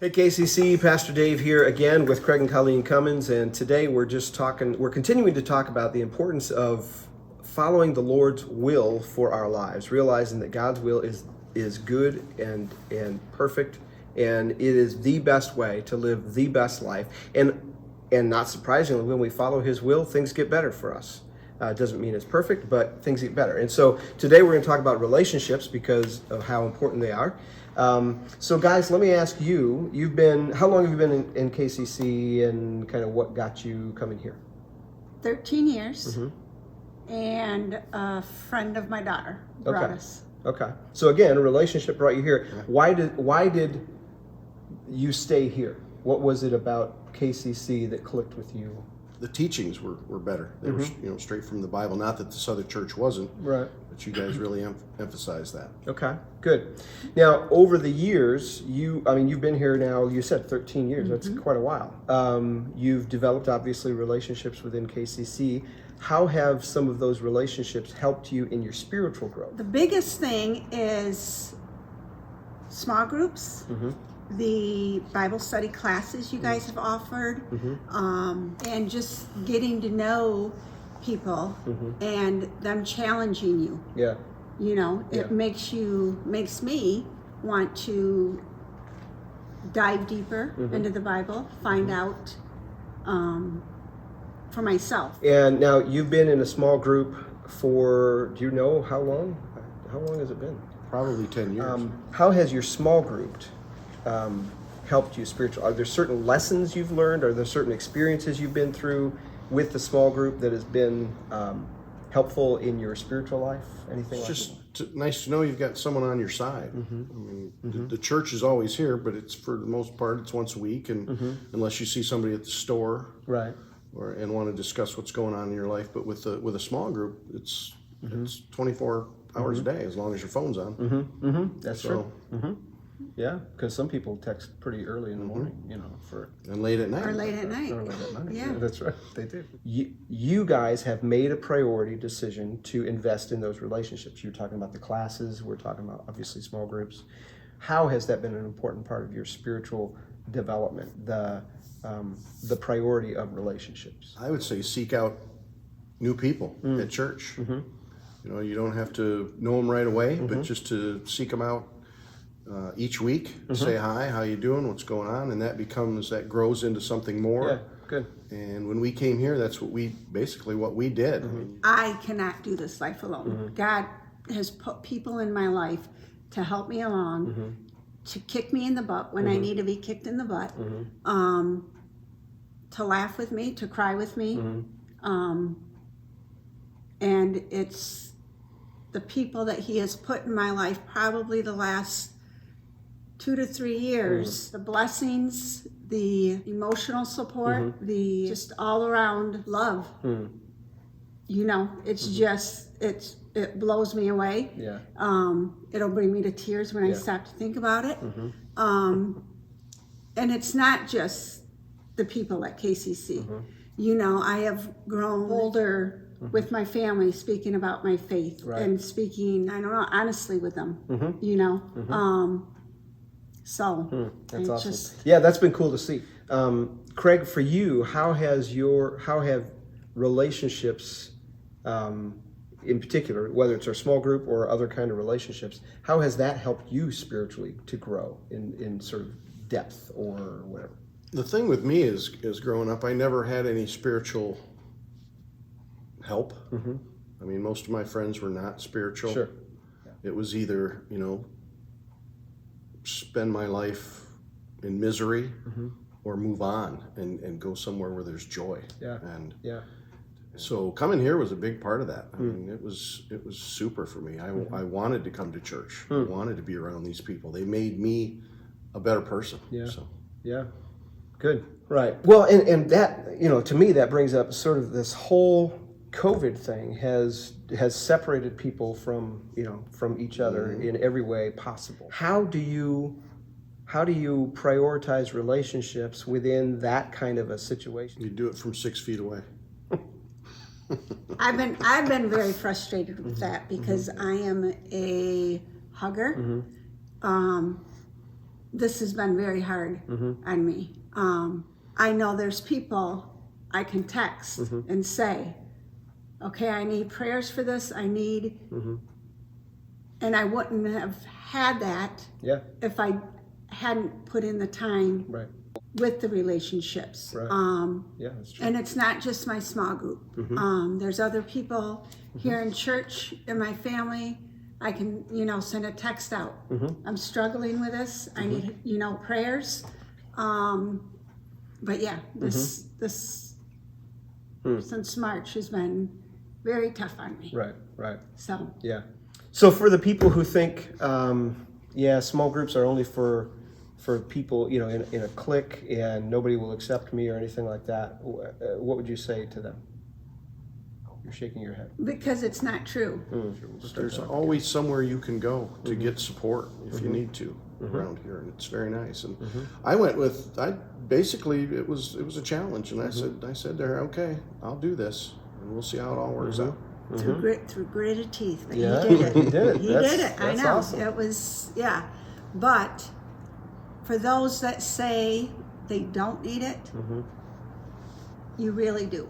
Hey KCC, Pastor Dave here again with Craig and Colleen Cummins, and today we're continuing to talk about the importance of following the Lord's will for our lives, realizing that God's will is good and perfect, and it is the best way to live the best life. And not surprisingly, when we follow His will, things get better for us. It doesn't mean it's perfect, but things get better. And so today we're going to talk about relationships because of how important they are. So guys, let me ask you, how long have you been in KCC, and kind of what got you coming here? 13 years, and a friend of my daughter brought us. Okay. So again, a relationship brought you here. Why did you stay here? What was it about KCC that clicked with you? The teachings were better. They were straight from the Bible. Not that this other church wasn't, right? But you guys really emphasized that. Okay, good. Now, over the years, you've been here now. You said 13 years. That's quite a while. You've developed obviously relationships within KCC. How have some of those relationships helped you in your spiritual growth? The biggest thing is small groups. The Bible study classes you guys have offered, and just getting to know people and them challenging you. Yeah. It makes me want to dive deeper into the Bible, find out for myself. And now you've been in a small group for, do you know how long? How long has it been? Probably 10 years. How has your small group helped you spiritually? Are there certain lessons you've learned? Are there certain experiences you've been through with the small group that has been helpful in your spiritual life? Anything It's like just nice to know you've got someone on your side. I mean, the church is always here, but it's for the most part it's once a week, and unless you see somebody at the store, right, and want to discuss what's going on in your life. But with a small group, it's 24 hours a day as long as your phone's on. That's true. Yeah, because some people text pretty early in the morning, And late at night. Or late at night. Yeah, that's right. They do. You guys have made a priority decision to invest in those relationships. You're talking about the classes. We're talking about obviously small groups. How has that been an important part of your spiritual development? The priority of relationships. I would say seek out new people at church. You don't have to know them right away, but just to seek them out each week, say hi, how you doing, what's going on, and that grows into something more. Yeah, good. And when we came here, that's what we did. I cannot do this life alone. God has put people in my life to help me along, to kick me in the butt when I need to be kicked in the butt, to laugh with me, to cry with me, and it's the people that He has put in my life probably the last 2 to 3 years, the blessings, the emotional support, the just all around love. It's just, it blows me away. Yeah. It'll bring me to tears when I stop to think about it. And it's not just the people at KCC. I have grown older with my family, speaking about my faith and speaking, honestly with them, So that's awesome. Yeah, that's been cool to see. Craig, for you, how have relationships, in particular, whether it's our small group or other kind of relationships, how has that helped you spiritually to grow in sort of depth or whatever? The thing with me is growing up, I never had any spiritual help. I mean, most of my friends were not spiritual. Sure. It was either, spend my life in misery or move on and go somewhere where there's joy. So coming here was a big part of that. I mean, it was super for me. I wanted to come to church. I wanted to be around these people. They made me a better person. Yeah. Good. Right. Well, and that, to me, that brings up sort of this whole COVID thing has separated people from each other in every way possible. How do you prioritize relationships within that kind of a situation? You do it from 6 feet away. I've been very frustrated with that because I am a hugger. this has been very hard on me. I know there's people I can text and say, okay, I need prayers for this. I need, and I wouldn't have had that if I hadn't put in the time with the relationships. That's true. And it's not just my small group. There's other people here in church, in my family. I can, send a text out. I'm struggling with this. I need, prayers. But yeah, this since March has been very tough on me. Right. So. Yeah. So for the people who think, small groups are only for people, in a clique and nobody will accept me or anything like that, what would you say to them? You're shaking your head. Because it's not true. There's always somewhere you can go to get support if you need to around here, and it's very nice. And it was a challenge, and I said to her, okay, I'll do this, and we'll see how it all works out. Through gritted teeth, but Yeah, he did it. he did it. He did it. I That's know. awesome. It was, But for those that say they don't need it, you really do.